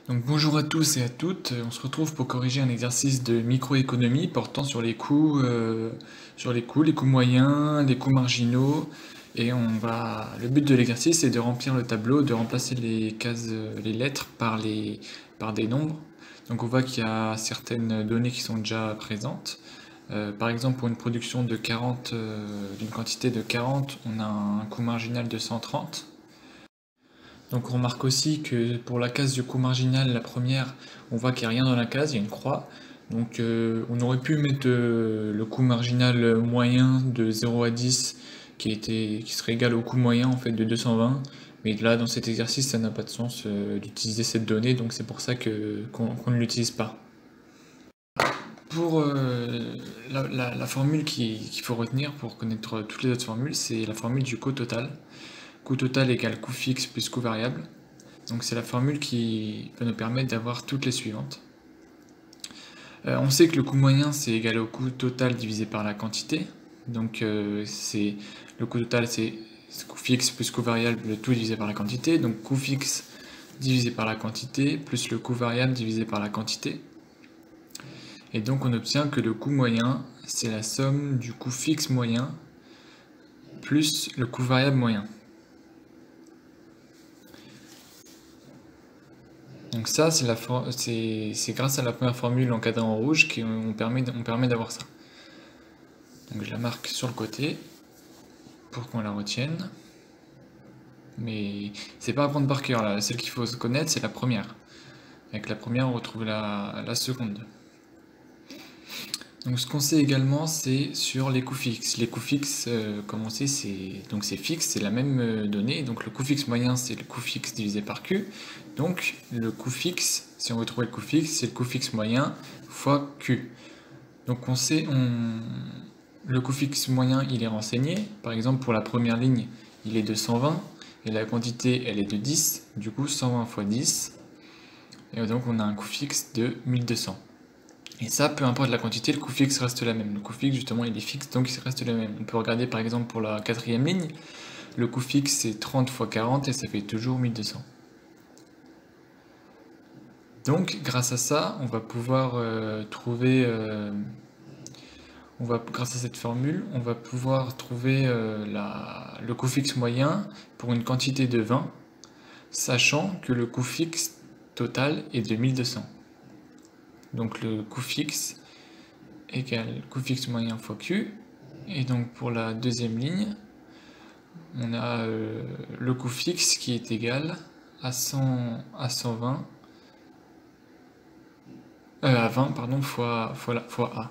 Donc bonjour à tous et à toutes, on se retrouve pour corriger un exercice de microéconomie portant sur les coûts, les coûts moyens, les coûts marginaux, et le but de l'exercice est de remplir le tableau, de remplacer les cases, les lettres par des nombres. Donc on voit qu'il y a certaines données qui sont déjà présentes. Par exemple, pour une production de 40, d'une quantité de 40, on a un coût marginal de 130. Donc on remarque aussi que pour la case du coût marginal, la première, on voit qu'il n'y a rien dans la case, il y a une croix. Donc on aurait pu mettre le coût marginal moyen de 0 à 10 qui serait égal au coût moyen en fait de 220. Mais là dans cet exercice ça n'a pas de sens d'utiliser cette donnée, donc c'est pour ça qu'on ne l'utilise pas. Pour la formule qu'il faut retenir pour connaître toutes les autres formules, c'est la formule du coût total. Coût total égale coût fixe plus coût variable. Donc c'est la formule qui peut nous permettre d'avoir toutes les suivantes. On sait que le coût moyen c'est égal au coût total divisé par la quantité. Donc le coût total c'est coût fixe plus coût variable, le tout divisé par la quantité. Donc coût fixe divisé par la quantité plus le coût variable divisé par la quantité. Et donc on obtient que le coût moyen c'est la somme du coût fixe moyen plus le coût variable moyen. Donc ça, c'est grâce à la première formule encadrée en rouge qu'on permet d'avoir ça. Donc je la marque sur le côté pour qu'on la retienne. Mais c'est pas à prendre par cœur là, celle qu'il faut se connaître, c'est la première. Avec la première, on retrouve la seconde. Donc ce qu'on sait également, c'est sur les coûts fixes. Les coûts fixes, comme on sait, c'est fixe, c'est la même donnée. Donc le coût fixe moyen, c'est le coût fixe divisé par Q. Donc le coût fixe, si on veut trouver le coût fixe, c'est le coût fixe moyen fois Q. Donc on sait, le coût fixe moyen, il est renseigné. Par exemple, pour la première ligne, il est de 120. Et la quantité, elle est de 10. Du coup, 120 fois 10. Et donc on a un coût fixe de 1200. Et ça, peu importe la quantité, le coût fixe reste la même. Le coût fixe, justement, il est fixe, donc il reste le même. On peut regarder par exemple pour la quatrième ligne. Le coût fixe, c'est 30 fois 40 et ça fait toujours 1200. Donc, grâce à ça, on va pouvoir grâce à cette formule, on va pouvoir trouver le coût fixe moyen pour une quantité de 20, sachant que le coût fixe total est de 1200. Donc le coût fixe égale coût fixe moyen fois Q. Et donc pour la deuxième ligne, on a le coût fixe qui est égal à 120 à 20 pardon, fois A.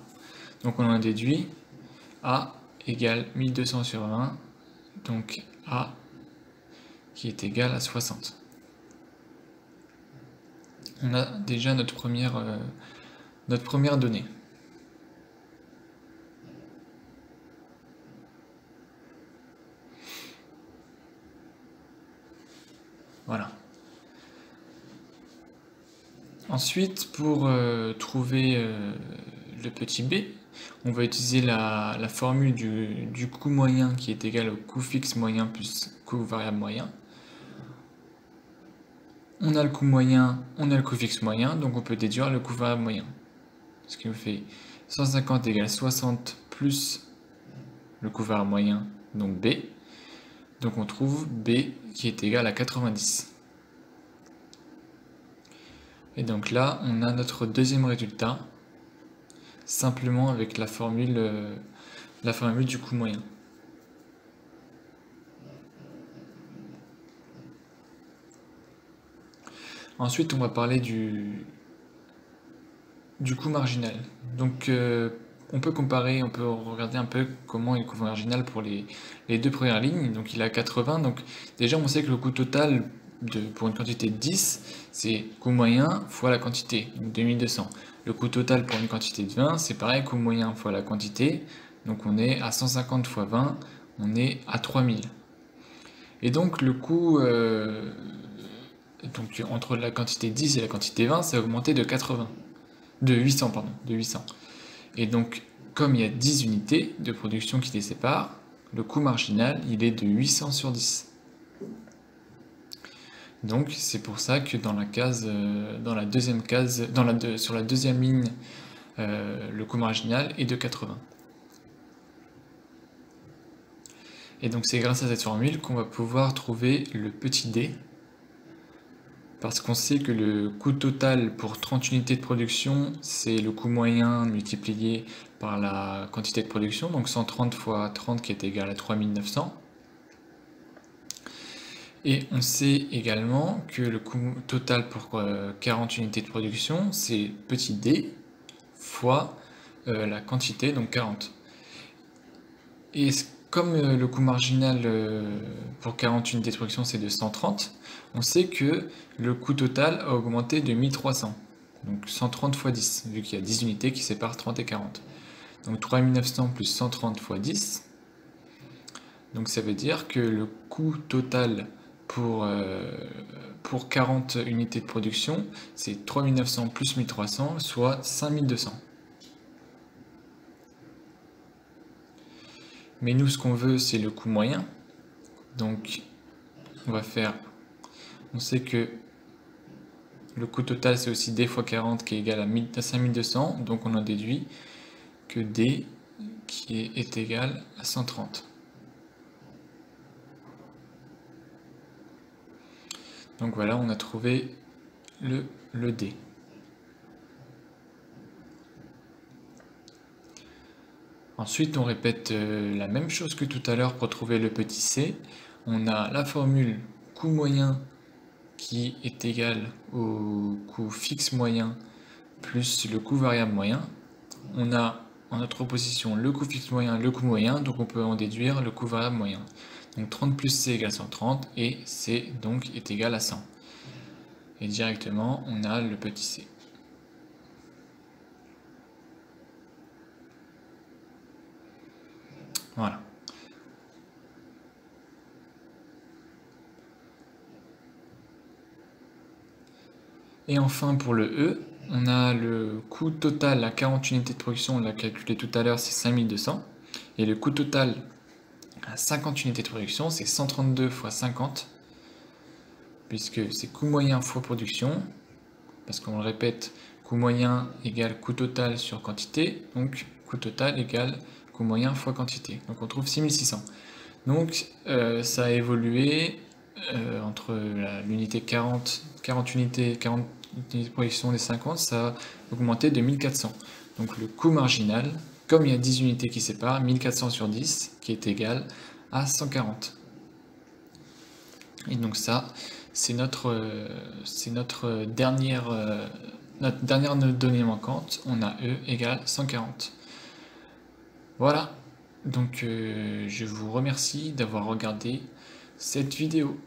Donc on a déduit A égale 1200 sur 20, donc A qui est égal à 60. On a déjà notre première donnée. Voilà. Ensuite, pour trouver le petit b, on va utiliser la formule du coût moyen qui est égal au coût fixe moyen plus coût variable moyen. On a le coût moyen, on a le coût fixe moyen, donc on peut déduire le coût variable moyen. Ce qui nous fait 150 égale 60 plus le coût variable moyen, donc B. Donc on trouve B qui est égal à 90. Et donc là, on a notre deuxième résultat, simplement avec la formule du coût moyen. Ensuite, on va parler du coût marginal. Donc on peut comparer, on peut regarder un peu comment est le coût marginal pour les deux premières lignes. Donc il est à 80. Donc déjà on sait que le coût total pour une quantité de 10, c'est coût moyen fois la quantité, donc 2200. Le coût total pour une quantité de 20, c'est pareil, coût moyen fois la quantité. Donc on est à 150 fois 20, on est à 3000. Et donc le coût, donc entre la quantité 10 et la quantité 20, ça a augmenté de 80. De 800, pardon, de 800. Et donc, comme il y a 10 unités de production qui les séparent, le coût marginal, il est de 800 sur 10. Donc c'est pour ça que dans la case, dans la deuxième case, sur la deuxième ligne, le coût marginal est de 80. Et donc c'est grâce à cette formule qu'on va pouvoir trouver le petit d, parce qu'on sait que le coût total pour 30 unités de production, c'est le coût moyen multiplié par la quantité de production, donc 130 fois 30 qui est égal à 3900. Et on sait également que le coût total pour 40 unités de production, c'est petit d fois la quantité, donc 40. Et comme le coût marginal pour 40 unités de production c'est de 130, on sait que le coût total a augmenté de 1300. Donc 130 fois 10, vu qu'il y a 10 unités qui séparent 30 et 40. Donc 3900 plus 130 fois 10. Donc ça veut dire que le coût total pour 40 unités de production, c'est 3900 plus 1300, soit 5200. Mais nous, ce qu'on veut, c'est le coût moyen. Donc, on sait que le coût total, c'est aussi d fois 40 qui est égal à 5200. Donc, on en déduit que d qui est égal à 130. Donc voilà, on a trouvé le d. Ensuite, on répète la même chose que tout à l'heure pour trouver le petit c. On a la formule coût moyen qui est égal au coût fixe moyen plus le coût variable moyen. On a en notre opposition le coût fixe moyen, le coût moyen, donc on peut en déduire le coût variable moyen. Donc 30 plus c égale 130 et c donc est égal à 100. Et directement, on a le petit c. Voilà. Et enfin pour le E, on a le coût total à 40 unités de production, on l'a calculé tout à l'heure, c'est 5200. Et le coût total à 50 unités de production, c'est 132 fois 50, puisque c'est coût moyen fois production, parce qu'on le répète, coût moyen égale coût total sur quantité, donc coût total égale coût moyen fois quantité. Donc on trouve 6600. Donc ça a évolué entre l'unité 40 unités, 40 unités de production des 50, ça a augmenté de 1400. Donc le coût marginal, comme il y a 10 unités qui séparent, 1400 sur 10, qui est égal à 140. Et donc ça, c'est notre dernière donnée manquante. On a E égale 140. Voilà. Donc je vous remercie d'avoir regardé cette vidéo.